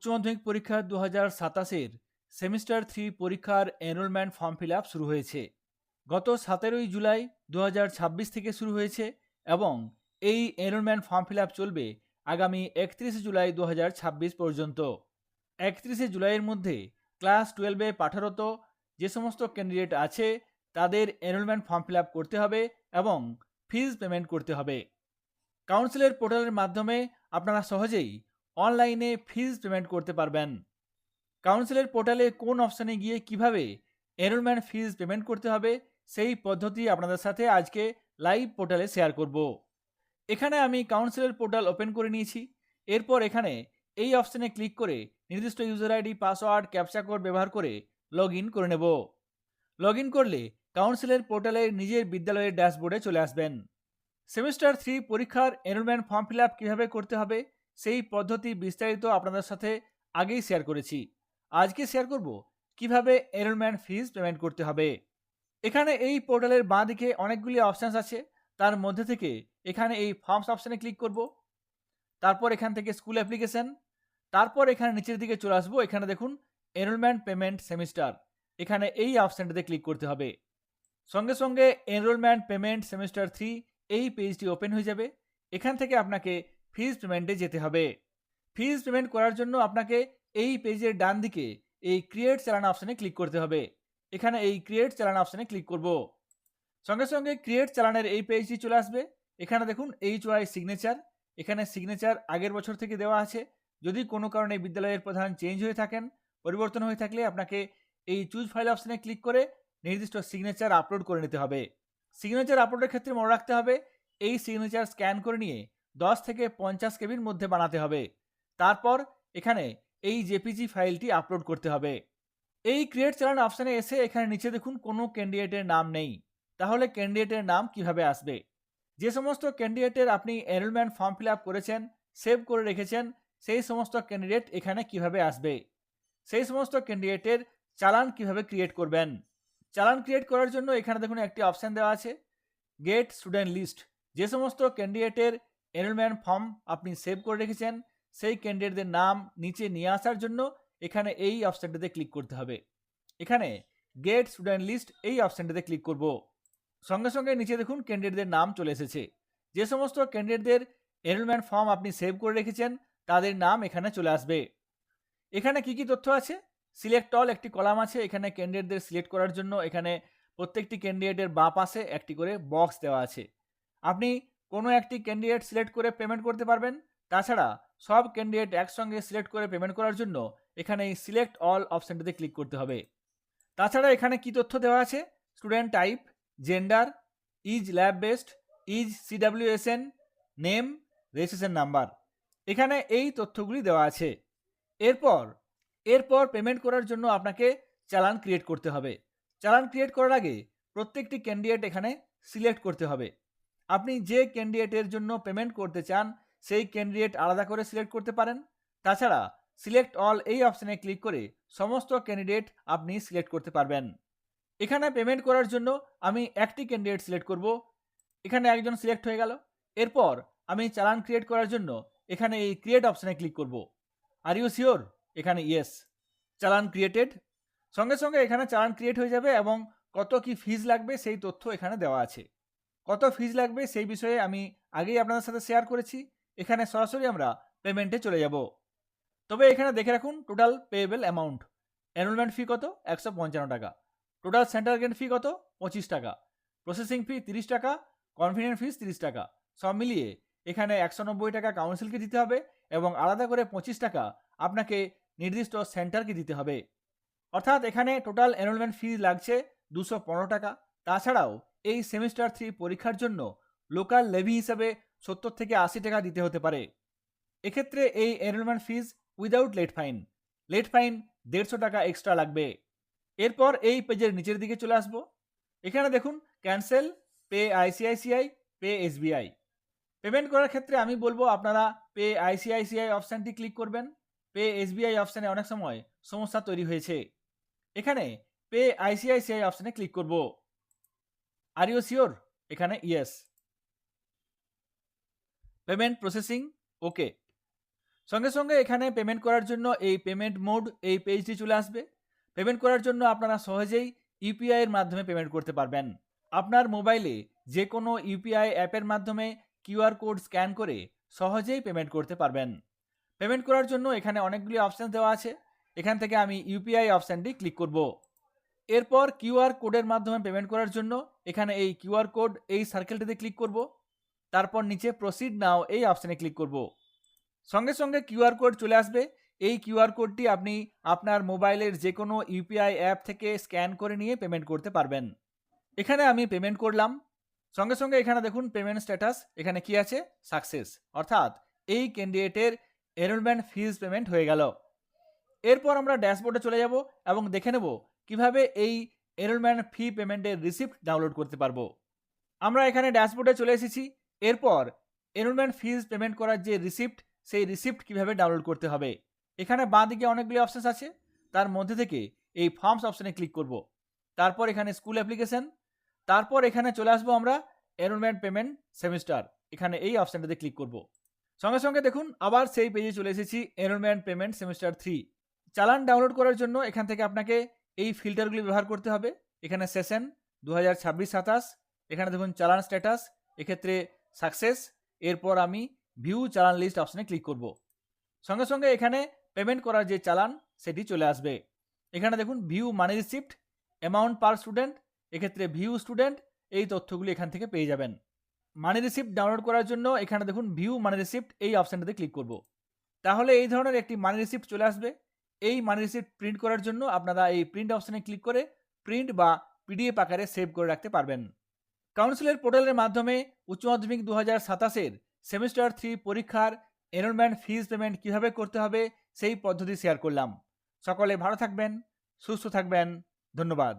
উচ্চ মাধ্যমিক পরীক্ষা 2027-এর সেমিস্টার 3 পরীক্ষার এনরোলমেন্ট ফর্ম ফিল আপ শুরু হয়েছে। গত 17ই জুলাই 2026 থেকে শুরু হয়েছে এবং এই এনরোলমেন্ট ফর্ম ফিল আপ চলবে আগামী 31 জুলাই 2026 পর্যন্ত। 31 জুলাইয়ের মধ্যে ক্লাস 12-এ পাঠরত যে সমস্ত ক্যান্ডিডেট আছে তাদের এনরোলমেন্ট ফর্ম ফিল আপ করতে হবে এবং ফিজ পেমেন্ট করতে হবে। কাউন্সিলের পোর্টালের মাধ্যমে আপনারা সহজেই অনলাইনে ফিজ পেমেন্ট করতে পারবেন। কাউন্সিলের পোর্টালে কোন অপশানে গিয়ে কিভাবে এনরোলমেন্ট ফিজ পেমেন্ট করতে হবে সেই পদ্ধতি আপনাদের সাথে আজকে লাইভ পোর্টালে শেয়ার করব। এখানে আমি কাউন্সিলের পোর্টাল ওপেন করে নিয়েছি। এরপর এখানে এই অপশানে ক্লিক করে নির্দিষ্ট user ID, password, captcha code ব্যবহার করে লগ ইন করে নেব। লগ ইন করলে কাউন্সিলের পোর্টালে নিজের বিদ্যালয়ের ড্যাশবোর্ডে চলে আসবেন। সেমিস্টার 3 পরীক্ষার এনরোলমেন্ট ফর্ম ফিল আপ কীভাবে করতে হবে সেই পদ্ধতি বিস্তারিত আপনাদের সাথে আগেই শেয়ার করেছি। আজকে শেয়ার করব কিভাবে এনরোলমেন্ট ফিজ পেমেন্ট করতে হবে। এখানে এই পোর্টালের বাঁ দিকে অনেকগুলি অপশানস আছে, তার মধ্যে থেকে এখানে এই ফর্মস অপশানে ক্লিক করব। তারপর এখান থেকে স্কুল অ্যাপ্লিকেশন, তারপর এখানে নিচের দিকে চলে আসবো। এখানে দেখুন এনরোলমেন্ট পেমেন্ট সেমিস্টার, এখানে এই অপশানটাতে ক্লিক করতে হবে। সঙ্গে সঙ্গে এনরোলমেন্ট পেমেন্ট সেমিস্টার 3 এই পেজটি ওপেন হয়ে যাবে। এখান থেকে আপনাকে ফিজ পেমেন্টে যেতে হবে। ফিজ পেমেন্ট করার জন্য আপনাকে এই পেজের ডান দিকে এই ক্রিয়েট চালান অপশানে ক্লিক করতে হবে। এখানে এই ক্রিয়েট চালান অপশানে ক্লিক করব। সঙ্গে সঙ্গে ক্রিয়েট চালানের এই পেজটি চলে আসবে। এখানে দেখুন HY সিগনেচার, এখানে সিগনেচার আগের বছর থেকে দেওয়া আছে। যদি কোনো কারণে বিদ্যালয়ের প্রধান চেঞ্জ হয়ে থাকেন, পরিবর্তন হয়ে থাকলে আপনাকে এই চুজ ফাইল অপশানে ক্লিক করে নির্দিষ্ট সিগনেচার আপলোড করে নিতে হবে। সিগনেচার আপলোডের ক্ষেত্রে মনে রাখতে হবে এই সিগনেচার স্ক্যান করে নিয়ে 10 থেকে 50 কেবির মধ্যে বানাতে হবে। তারপর এখানে এই জেপিজি ফাইলটি আপলোড করতে হবে। এই ক্রিয়েট চালান অপশানে এসে এখানে নিচে দেখুন কোনো ক্যান্ডিডেটের নাম নেই। তাহলে ক্যান্ডিডেটের নাম কিভাবে আসবে? যে সমস্ত ক্যান্ডিডেটের আপনি এনরোলমেন্ট ফর্ম ফিল আপ করেছেন, সেভ করে রেখেছেন, সেই সমস্ত ক্যান্ডিডেট এখানে কিভাবে আসবে? সেই সমস্ত ক্যান্ডিডেটের চালান কিভাবে ক্রিয়েট করবেন? চালান ক্রিয়েট করার জন্য এখানে দেখুন একটি অপশান দেওয়া আছে গেট স্টুডেন্ট লিস্ট। যে সমস্ত ক্যান্ডিডেটের এনরোলমেন্ট ফর্ম আপনি সেভ করে রেখেছেন সেই ক্যান্ডিডেটদের নাম নিচে নিয়ে আসার জন্য এখানে এই অপশানটাতে ক্লিক করতে হবে। এখানে গেট স্টুডেন্ট লিস্ট এই অপশানটাতে ক্লিক করব। সঙ্গে সঙ্গে নিচে দেখুন ক্যান্ডিডেটদের নাম চলে এসেছে। যে সমস্ত ক্যান্ডিডেটদের এনরোলমেন্ট ফর্ম আপনি সেভ করে রেখেছেন তাদের নাম এখানে চলে আসবে। এখানে কি কি তথ্য আছে? সিলেক্ট অল একটি কলাম আছে। এখানে ক্যান্ডিডেটদের সিলেক্ট করার জন্য এখানে প্রত্যেকটি ক্যান্ডিডেটের বাঁ পাশে একটি করে বক্স দেওয়া আছে। আপনি কোনো একটি ক্যান্ডিডেট সিলেক্ট করে পেমেন্ট করতে পারবেন। তাছাড়া সব ক্যান্ডিডেট একসঙ্গে সিলেক্ট করে পেমেন্ট করার জন্য এখানে এই সিলেক্ট অল অপশানটিতে ক্লিক করতে হবে। তাছাড়া এখানে কি তথ্য দেওয়া আছে? Student type, gender, is lab based, is CWSN, name, registration number, এখানে এই তথ্যগুলি দেওয়া আছে। এরপর পেমেন্ট করার জন্য আপনাকে চালান ক্রিয়েট করতে হবে। চালান ক্রিয়েট করার আগে প্রত্যেকটি ক্যান্ডিডেট এখানে সিলেক্ট করতে হবে। আপনি যে ক্যান্ডিডেটের জন্য পেমেন্ট করতে চান সেই ক্যান্ডিডেট আলাদা করে সিলেক্ট করতে পারেন। তাছাড়া সিলেক্ট অল এই অপশানে ক্লিক করে সমস্ত ক্যান্ডিডেট আপনি সিলেক্ট করতে পারবেন। এখানে পেমেন্ট করার জন্য আমি একটি ক্যান্ডিডেট সিলেক্ট করব। এখানে একজন সিলেক্ট হয়ে গেল। এরপর আমি চালান ক্রিয়েট করার জন্য এখানে এই ক্রিয়েট অপশানে ক্লিক করব। Are you sure? এখানে ইয়েস। চালান ক্রিয়েটেড। সঙ্গে সঙ্গে এখানে চালান ক্রিয়েট হয়ে যাবে এবং কত কি ফিজ লাগবে সেই তথ্য এখানে দেওয়া আছে। কত ফিজ লাগবে সেই বিষয়ে আমি আগেই আপনাদের সাথে শেয়ার করেছি। এখানে সরাসরি আমরা পেমেন্টে চলে যাব। তবে এখানে দেখে রাখুন টোটাল পেয়েবল অ্যামাউন্ট। এনরোলমেন্ট ফি কত? 155 টাকা। টোটাল সেন্টার গ্রেড ফি কত? 25 টাকা। প্রসেসিং ফি 30 টাকা। কনফিডেন্স ফিস 30 টাকা। সব মিলিয়ে এখানে 190 টাকা কাউন্সিলকে দিতে হবে এবং আলাদা করে 25 টাকা আপনাকে নির্দিষ্ট সেন্টারকে দিতে হবে। অর্থাৎ এখানে টোটাল এনরোলমেন্ট ফি লাগছে 215 টাকা। তাছাড়াও এই সেমিস্টার 3 পরীক্ষার জন্য লোকাল লেভি হিসাবে 70 থেকে 80 টাকা দিতে হতে পারে। এক্ষেত্রে এই enrolment fees without late fine. Late fine 150 টাকা এক্সট্রা লাগবে। এরপর এই পেজের নিচের দিকে চলে আসবো। এখানে দেখুন cancel, pay ICICI, pay SBI। Payment করার ক্ষেত্রে আমি বলবো আপনারা পে ICICI অপশানটি ক্লিক করবেন। পে SBI অপশানে অনেক সময় সমস্যা তৈরি হয়েছে। এখানে পে ICICI অপশানে ক্লিক করব। Are you sure? এখানে ইয়েস। Payment processing okay. সঙ্গে সঙ্গে এখানে পেমেন্ট করার জন্য এই পেমেন্ট মোড এই পেজটি চলে আসবে। পেমেন্ট করার জন্য আপনারা সহজেই ইউপিআই এর মাধ্যমে পেমেন্ট করতে পারবেন। আপনার মোবাইলে যে কোনো ইউপিআই অ্যাপের মাধ্যমে কিউআর কোড স্ক্যান করে সহজেই পেমেন্ট করতে পারবেন। পেমেন্ট করার জন্য এখানে অনেকগুলি অপশান দেওয়া আছে। এখান থেকে আমি ইউপিআই অপশানটি ক্লিক করব। এরপর কিউআর কোডের মাধ্যমে পেমেন্ট করার জন্য এখানে এই কিউআর কোড এই সার্কেলটিতে ক্লিক করব। তারপর নিচে প্রসিড নাও এই অপশানে ক্লিক করব। সঙ্গে সঙ্গে কিউআর কোড চলে আসবে। এই কিউআর কোডটি আপনি আপনার মোবাইলের যে কোনো ইউপিআই অ্যাপ থেকে স্ক্যান করে নিয়ে পেমেন্ট করতে পারবেন। এখানে আমি পেমেন্ট করলাম। সঙ্গে সঙ্গে এখানে দেখুন পেমেন্ট স্ট্যাটাস এখানে কি আছে, সাকসেস, অর্থাৎ এই ক্যান্ডিডেটের এনরোলমেন্ট ফিজ পেমেন্ট হয়ে গেল। এরপর আমরা ড্যাশবোর্ডে চলে যাব এবং দেখে নেব কিভাবে এই এনরোলমেন্ট ফি পেমেন্টের রিসিপ্ট ডাউনলোড করতে পারবো। আমরা এখানে ড্যাশবোর্ডে চলে এসেছি। এরপর এনরোলমেন্ট ফিজ পেমেন্ট করার যে রিসিপ্ট, সেই রিসিপ্ট কিভাবে ডাউনলোড করতে হবে। এখানে বাঁ দিকে অনেকগুলি অপশানস আছে, তার মধ্যে থেকে এই ফর্মস অপশানে ক্লিক করব। তারপর এখানে স্কুল অ্যাপ্লিকেশন, তারপর এখানে চলে আসবো আমরা এনরোলমেন্ট পেমেন্ট সেমিস্টার, এখানে এই অপশানটাতে ক্লিক করব। সঙ্গে সঙ্গে দেখুন আবার সেই পেজে চলে এসেছি, এনরোলমেন্ট পেমেন্ট সেমিস্টার 3। চালান ডাউনলোড করার জন্য এখান থেকে আপনাকে এই ফিল্টারগুলি ব্যবহার করতে হবে। এখানে সেশন 2026-27, এখানে দেখুন চালান স্ট্যাটাস, এক্ষেত্রে সাকসেস। এরপর আমি ভিউ চালান লিস্ট অপশানে ক্লিক করব। সঙ্গে সঙ্গে এখানে পেমেন্ট করার যে চালান সেটি চলে আসবে। এখানে দেখুন ভিউ মানি রিসিপ্ট, অ্যামাউন্ট পার স্টুডেন্ট, এক্ষেত্রে ভিউ স্টুডেন্ট, এই তথ্যগুলি এখান থেকে পেয়ে যাবেন। মানি রিসিপ্ট ডাউনলোড করার জন্য এখানে দেখুন ভিউ মানি রিসিপ্ট এই অপশানটাতে ক্লিক করব। তাহলে এই ধরনের একটি মানি রিসিপ্ট চলে আসবে। এই মানি রিসিপ্ট প্রিন্ট করার জন্য আপনারা এই প্রিন্ট অপশানে ক্লিক করে প্রিন্ট বা পিডিএফ আকারে সেভ করে রাখতে পারবেন। কাউন্সিলের পোর্টালের মাধ্যমে উচ্চ মাধ্যমিক 2027-এর সেমিস্টার 3 পরীক্ষার এনরোলমেন্ট ফিজ পেমেন্ট কিভাবে করতে হবে সেই পদ্ধতি শেয়ার করলাম। সকলে ভালো থাকবেন, সুস্থ থাকবেন। ধন্যবাদ।